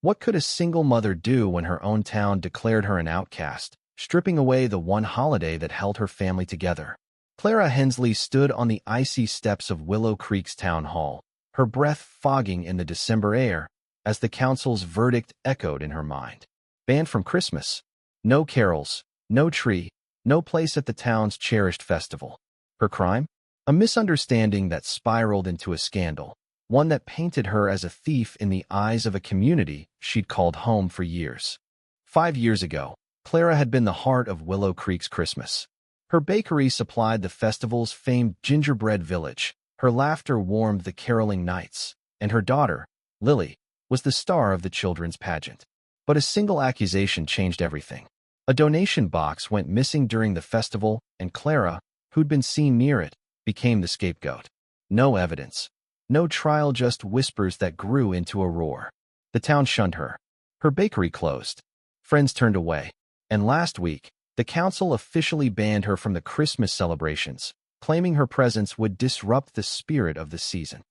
What could a single mother do when her own town declared her an outcast, stripping away the one holiday that held her family together? Clara Hensley stood on the icy steps of Willow Creek's town hall, her breath fogging in the December air, as the council's verdict echoed in her mind. Banned from Christmas. No carols, no tree, no place at the town's cherished festival. Her crime? A misunderstanding that spiraled into a scandal, one that painted her as a thief in the eyes of a community she'd called home for years. 5 years ago, Clara had been the heart of Willow Creek's Christmas. Her bakery supplied the festival's famed gingerbread village, her laughter warmed the caroling nights, and her daughter, Lily, was the star of the children's pageant. But a single accusation changed everything. A donation box went missing during the festival, and Clara, who'd been seen near it, became the scapegoat. No evidence. No trial, just whispers that grew into a roar. The town shunned her. Her bakery closed. Friends turned away. And last week, the council officially banned her from the Christmas celebrations, claiming her presence would disrupt the spirit of the season.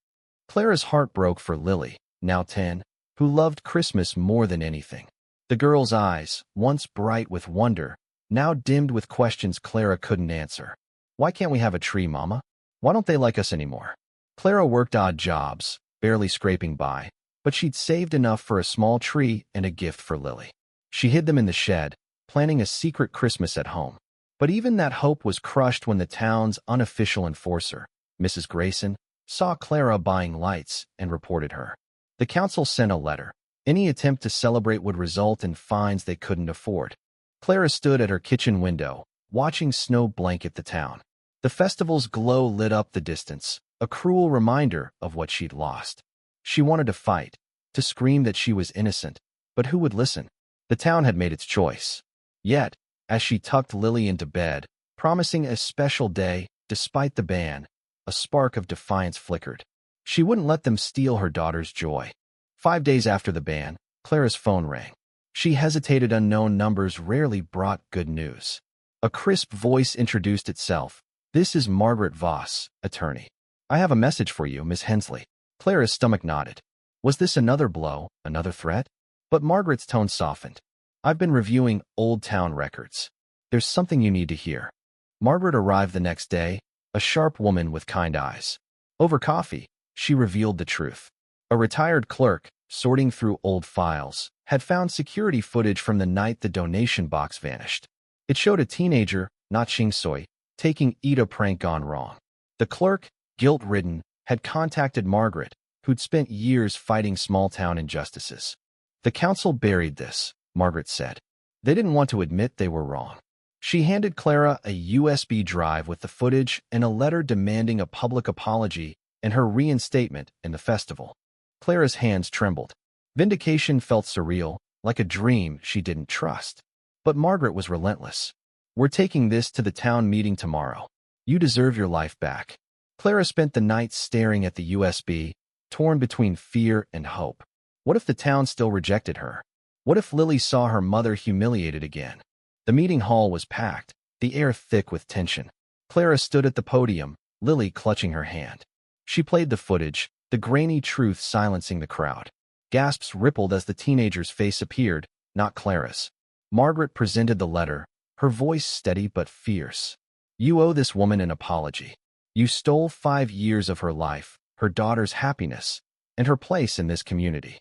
Clara's heart broke for Lily, now 10, who loved Christmas more than anything. The girl's eyes, once bright with wonder, now dimmed with questions Clara couldn't answer. Why can't we have a tree, Mama? Why don't they like us anymore? Clara worked odd jobs, barely scraping by, but she'd saved enough for a small tree and a gift for Lily. She hid them in the shed, planning a secret Christmas at home. But even that hope was crushed when the town's unofficial enforcer, Mrs. Grayson, saw Clara buying lights and reported her. The council sent a letter. Any attempt to celebrate would result in fines they couldn't afford. Clara stood at her kitchen window, watching snow blanket the town. The festival's glow lit up the distance, a cruel reminder of what she'd lost. She wanted to fight, to scream that she was innocent, but who would listen? The town had made its choice. Yet, as she tucked Lily into bed, promising a special day, despite the ban, a spark of defiance flickered. She wouldn't let them steal her daughter's joy. 5 days after the ban, Clara's phone rang. She hesitated. Unknown numbers rarely brought good news. A crisp voice introduced itself. "This is Margaret Voss, attorney. I have a message for you, Miss Hensley." Clara's stomach knotted. Was this another blow, another threat? But Margaret's tone softened. "I've been reviewing old town records. There's something you need to hear." Margaret arrived the next day, a sharp woman with kind eyes. Over coffee, she revealed the truth. A retired clerk, sorting through old files, had found security footage from the night the donation box vanished. It showed a teenager, not Soi, taking Eat a prank gone wrong. The clerk, guilt-ridden, had contacted Margaret, who'd spent years fighting small-town injustices. "The council buried this," Margaret said. "They didn't want to admit they were wrong." She handed Clara a USB drive with the footage and a letter demanding a public apology and her reinstatement in the festival. Clara's hands trembled. Vindication felt surreal, like a dream she didn't trust. But Margaret was relentless. "We're taking this to the town meeting tomorrow. You deserve your life back." Clara spent the night staring at the USB, torn between fear and hope. What if the town still rejected her? What if Lily saw her mother humiliated again? The meeting hall was packed, the air thick with tension. Clara stood at the podium, Lily clutching her hand. She played the footage, the grainy truth silencing the crowd. Gasps rippled as the teenager's face appeared, not Clara's. Margaret presented the letter, her voice steady but fierce. "You owe this woman an apology. You stole 5 years of her life, her daughter's happiness, and her place in this community."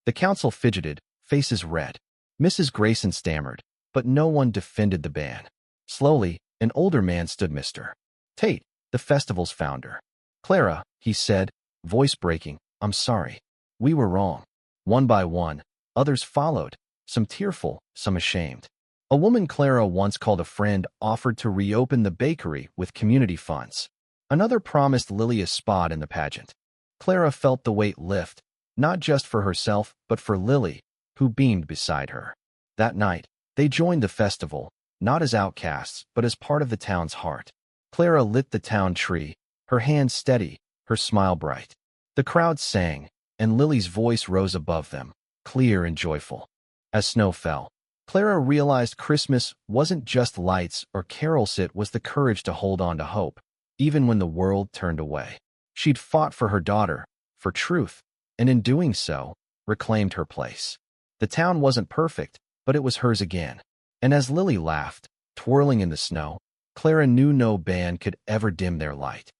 The council fidgeted, faces red. Mrs. Grayson stammered, but no one defended the ban. Slowly, an older man stood. "Mr. Tate, the festival's founder." "Clara," he said, voice breaking, "I'm sorry. We were wrong." One by one, others followed, some tearful, some ashamed. A woman Clara once called a friend offered to reopen the bakery with community funds. Another promised Lily a spot in the pageant. Clara felt the weight lift, not just for herself, but for Lily, who beamed beside her. That night, they joined the festival, not as outcasts, but as part of the town's heart. Clara lit the town tree, her hands steady, her smile bright. The crowd sang, and Lily's voice rose above them, clear and joyful. As snow fell, Clara realized Christmas wasn't just lights or carols, it was the courage to hold on to hope, even when the world turned away. She'd fought for her daughter, for truth, and in doing so, reclaimed her place. The town wasn't perfect, but it was hers again. And as Lily laughed, twirling in the snow, Clara knew no band could ever dim their light.